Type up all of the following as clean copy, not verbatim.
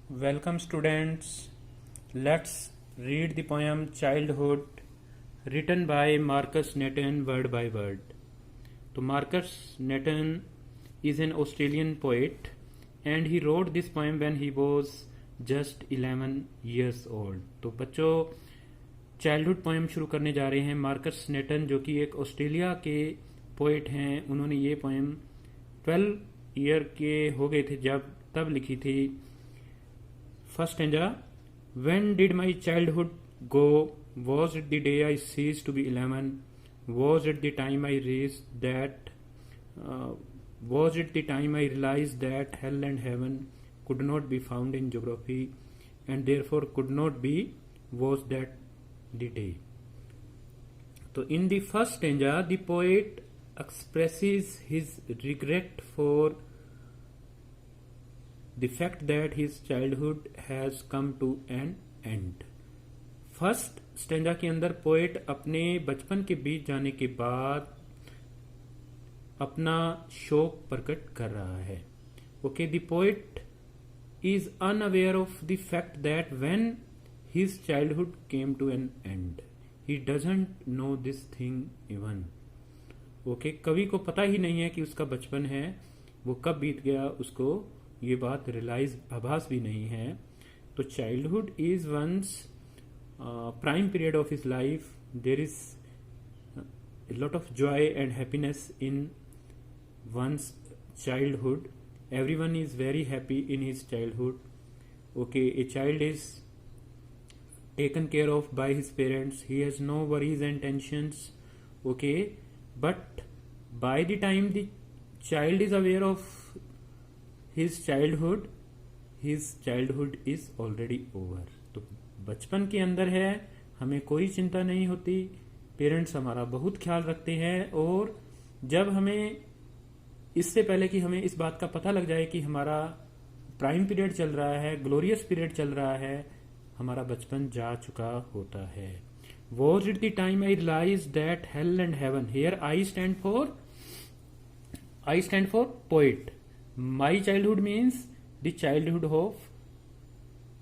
Welcome students. Let's read the poem Childhood written by Marcus Nathan word by word. So Marcus Nathan is an Australian poet and he wrote this poem when he was just 11 years old. तो बच्चों childhood poem शुरू करने जा रहे हैं. Marcus नेटन जो कि एक ऑस्ट्रेलिया के पोएट हैं, उन्होंने ये पोएम 12 ईयर के हो गए थे जब तब लिखी थी. First stanza. When did my childhood go? Was it the day I ceased to be 11? Was it the time I realized that? Was it the time I realized that hell and heaven could not be found in geography, and therefore could not be? Was that the day? So, in the first stanza, the poet expresses his regret for the fact that his childhood has come to an end. First stanza के अंदर poet अपने बचपन के बीत जाने के बाद अपना शोक प्रकट कर रहा है. Okay, the poet is unaware of the fact that when his childhood came to an end he doesn't know this thing even. Okay, कवि को पता ही नहीं है कि उसका बचपन है वो कब बीत गया, उसको ये बात रियलाइज आभास भी नहीं है. तो childhood is one's prime period of his life. There is lot of joy and happiness in one's childhood. Everyone is very happy in his childhood. Okay, a child is taken care of by his parents. He has no worries and tensions. Okay, but by the time the child is aware of his childhood is already over. तो बचपन के अंदर है, हमें कोई चिंता नहीं होती, पेरेंट्स हमारा बहुत ख्याल रखते हैं. और जब हमें इससे पहले कि हमें इस बात का पता लग जाए कि हमारा प्राइम पीरियड चल रहा है, ग्लोरियस पीरियड चल रहा है, हमारा बचपन जा चुका होता है. Was it the time I realized that hell and heaven? Here I stand for poet. My childhood means the childhood of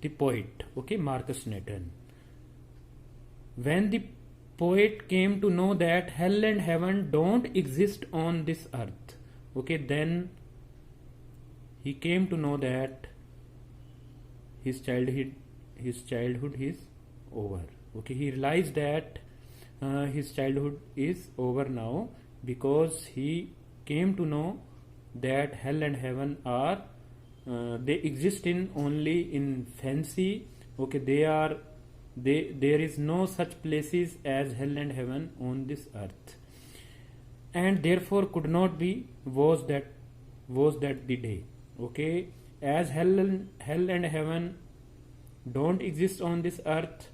the poet. Okay, Marcus Nathan. When the poet came to know that hell and heaven don't exist on this earth, okay, then he came to know that his childhood is over. Okay, he realized that his childhood is over now because he came to know that hell and heaven are they exist in only in fancy. Okay, there is no such places as hell and heaven on this earth, and therefore could not be. Was that the day? Okay, as hell and heaven don't exist on this earth.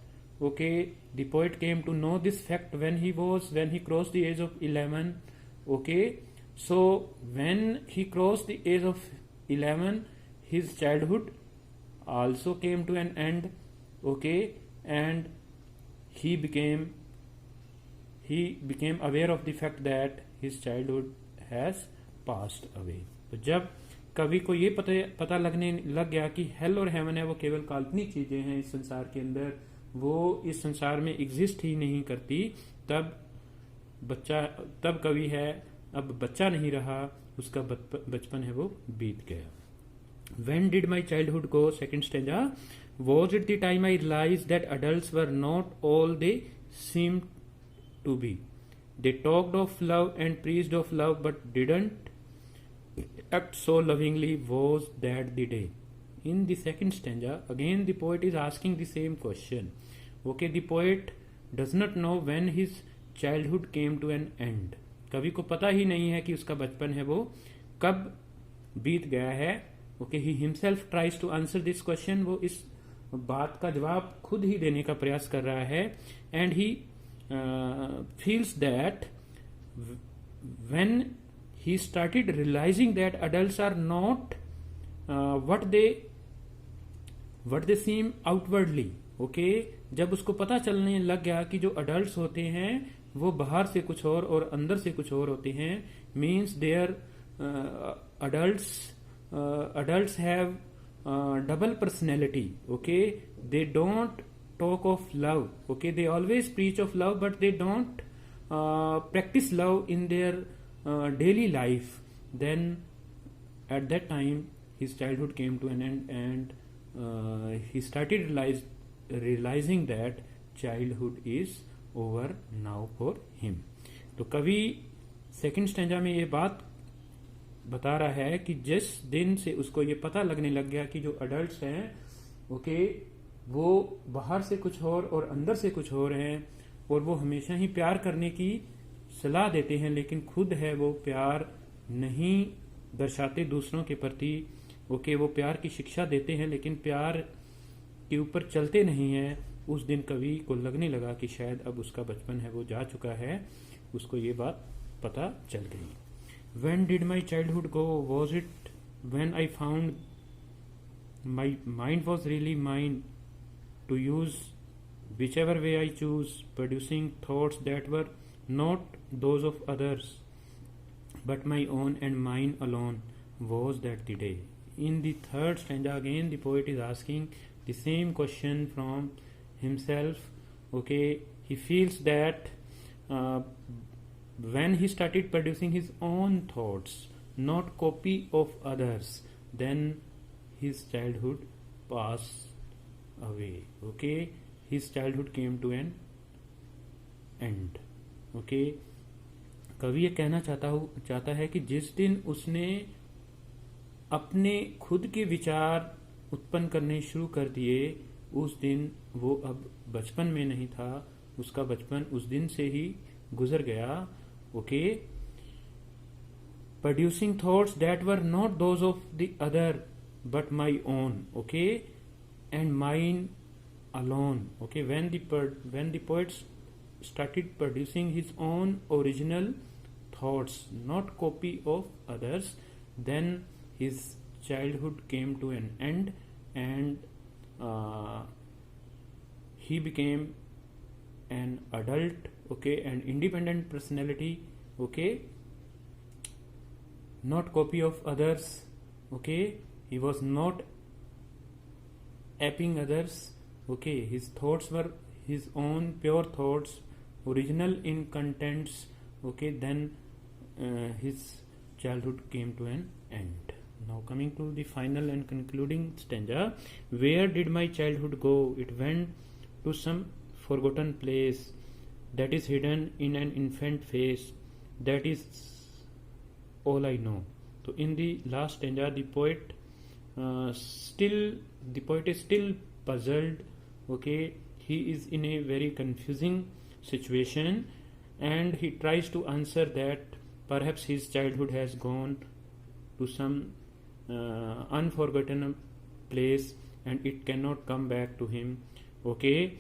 Okay, the poet came to know this fact when he crossed the age of 11. Okay, so when he crossed the age of 11, his childhood also came to an end. Okay, and he became aware of the fact that his childhood has passed away. तो जब कवि को ये पता लगने लग गया कि हेल और हेवन है वो केवल काल्पनिक चीजें हैं इस संसार के अंदर, वो इस संसार में एग्जिस्ट ही नहीं करती, तब कवि है अब बच्चा नहीं रहा, उसका बचपन है वो बीत गया. When did my childhood go? Second stanza. Was it the time I realized that adults were not all they seemed to be? They talked of love and preached of love but didn't act so lovingly. Was that the day? In the second stanza, again the poet is asking the same question. Okay, the poet does not know when his childhood came to an end. कवि को पता ही नहीं है कि उसका बचपन है वो कब बीत गया है. Okay, he himself tries to answer this question. वो इस बात का जवाब खुद ही देने का प्रयास कर रहा है. And he feels that when he started realizing that adults are not what they seem outwardly. Okay, जब उसको पता चलने लग गया कि जो adults होते हैं वो बाहर से कुछ और अंदर से कुछ और होते हैं, means their adults have double personality. Okay, they don't talk of love. Okay, they always preach of love, but they don't practice love in their daily life. Then at that time his childhood came to an end, and he started realizing that childhood is over now for him. तो कवि second stanza में ये बात बता रहा है कि जिस दिन से उसको ये पता लगने लग गया कि जो अडल्ट्स हैं ओके वो बाहर से कुछ और अंदर से कुछ और हैं, और वो हमेशा ही प्यार करने की सलाह देते हैं, लेकिन खुद है वो प्यार नहीं दर्शाते दूसरों के प्रति। ओके, वो प्यार की शिक्षा देते हैं लेकिन प्यार के ऊपर चलते नहीं हैं। उस दिन कवि को लगने लगा कि शायद अब उसका बचपन है वो जा चुका है, उसको ये बात पता चल गई। When did my childhood go? Was it when I found my mind was really mine to use whichever way I choose, producing thoughts that were not those of others but my own and mine alone? Was that the day? In the third stanza again the poet is asking the same question from himself. Okay, he feels that when he started producing his own thoughts, not copy of others, then his childhood passed away. Okay, his childhood came to an end. Okay, कवि ये कहना चाहता है कि जिस दिन उसने अपने खुद के विचार उत्पन्न करने शुरू कर दिए, उस दिन वो अब बचपन में नहीं था, उसका बचपन उस दिन से ही गुजर गया। Okay, producing thoughts that were not those of the other but my own. Okay, and mine alone. Okay, when the poet started producing his own original thoughts, not copy of others, then his childhood came to an end, and he became an adult. Okay, an independent personality. Okay, not copy of others. Okay, he was not aping others. Okay, his thoughts were his own pure thoughts, original in contents. Okay, then his childhood came to an end. Now coming to the final and concluding stanza. Where did my childhood go? It went to some forgotten place that is hidden in an infant face. That is all I know. So in the last stanza the poet is still puzzled. Okay, he is in a very confusing situation, and he tries to answer that perhaps his childhood has gone to some unforgotten place and it cannot come back to him. Okay,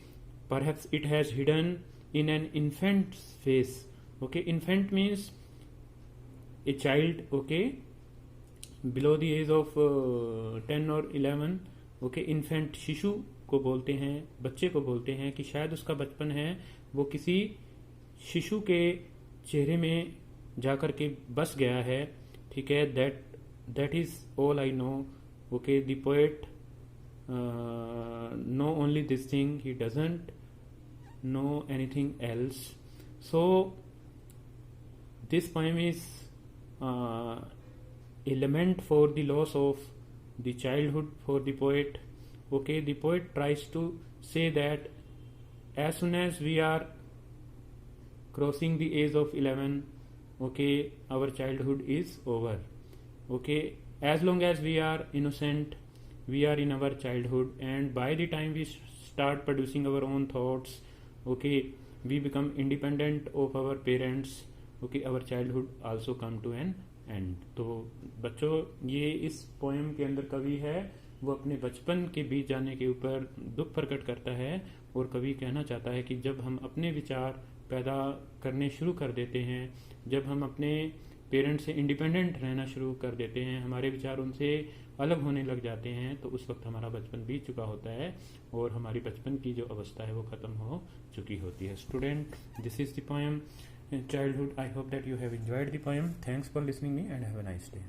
perhaps it has hidden in an infant's face. Okay, infant means a child. Okay, below the age of 10 or 11. Okay, infant शिशु को बोलते हैं, बच्चे को बोलते हैं कि शायद उसका बचपन है वो किसी शिशु के चेहरे में जाकर के बस गया है। ठीक है, that is all I know. Okay, the poet know only this thing, he doesn't know anything else. So this poem is a lament for the loss of the childhood for the poet. Okay, the poet tries to say that as soon as we are crossing the age of 11, okay, our childhood is over. Okay, as long as we are innocent, we are in our childhood, and by the time we start producing our own thoughts, okay, we become independent of our parents. Okay, our childhood also come to an end. तो बच्चों, ये इस poem के अंदर कवि है वो अपने बचपन के बीत जाने के ऊपर दुख प्रकट करता है, और कवि कहना चाहता है कि जब हम अपने विचार पैदा करने शुरू कर देते हैं, जब हम अपने पेरेंट्स से इंडिपेंडेंट रहना शुरू कर देते हैं, हमारे विचार उनसे अलग होने लग जाते हैं, तो उस वक्त हमारा बचपन बीत चुका होता है और हमारी बचपन की जो अवस्था है वो ख़त्म हो चुकी होती है। Student, this is the poem Childhood. I hope that you have enjoyed the poem. Thanks for listening me and have a nice day.